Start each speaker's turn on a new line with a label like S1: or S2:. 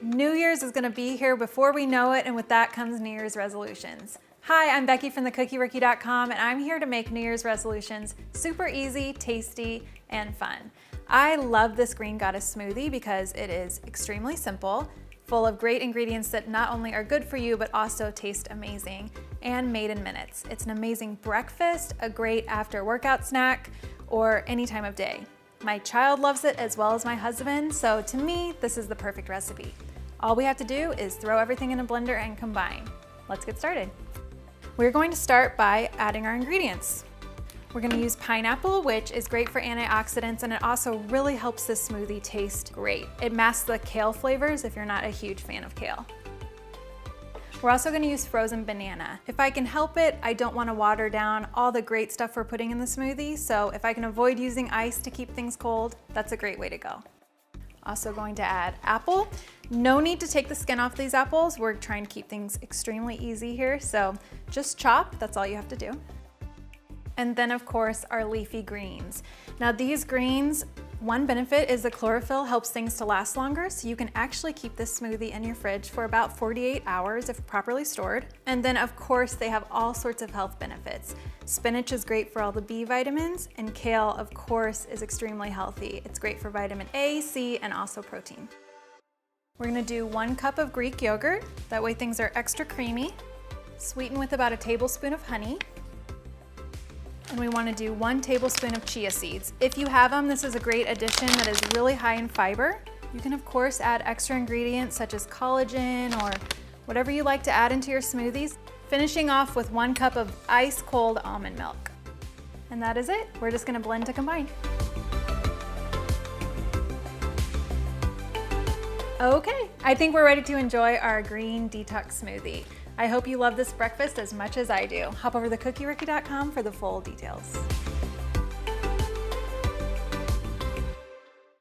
S1: New Year's is gonna be here before we know it, and with that comes New Year's resolutions. Hi, I'm Becky from thecookierookie.com, and I'm here to make New Year's resolutions super easy, tasty, and fun. I love this Green Goddess smoothie because it is extremely simple, full of great ingredients that not only are good for you, but also taste amazing, and made in minutes. It's an amazing breakfast, a great after workout snack, or any time of day. My child loves it as well as my husband, so to me, this is the perfect recipe. All we have to do is throw everything in a blender and combine. Let's get started. We're going to start by adding our ingredients. We're gonna use pineapple, which is great for antioxidants, and it also really helps this smoothie taste great. It masks the kale flavors if you're not a huge fan of kale. We're also gonna use frozen banana. If I can help it, I don't wanna water down all the great stuff we're putting in the smoothie, so if I can avoid using ice to keep things cold, that's a great way to go. Also going to add apple. No need to take the skin off these apples. We're trying to keep things extremely easy here, so just chop, that's all you have to do. And then of course, our leafy greens. Now these greens, one benefit is the chlorophyll helps things to last longer, so you can actually keep this smoothie in your fridge for about 48 hours if properly stored. And then of course, they have all sorts of health benefits. Spinach is great for all the B vitamins, and kale, of course, is extremely healthy. It's great for vitamin A, C, and also protein. We're gonna do 1 cup of Greek yogurt. That way things are extra creamy. Sweeten with about a tablespoon of honey. And we wanna do 1 tablespoon of chia seeds. If you have them, this is a great addition that is really high in fiber. You can of course add extra ingredients such as collagen or whatever you like to add into your smoothies. Finishing off with 1 cup of ice cold almond milk. And that is it. We're just gonna blend to combine. Okay, I think we're ready to enjoy our Green Detox Smoothie. I hope you love this breakfast as much as I do. Hop over to thecookierookie.com for the full details.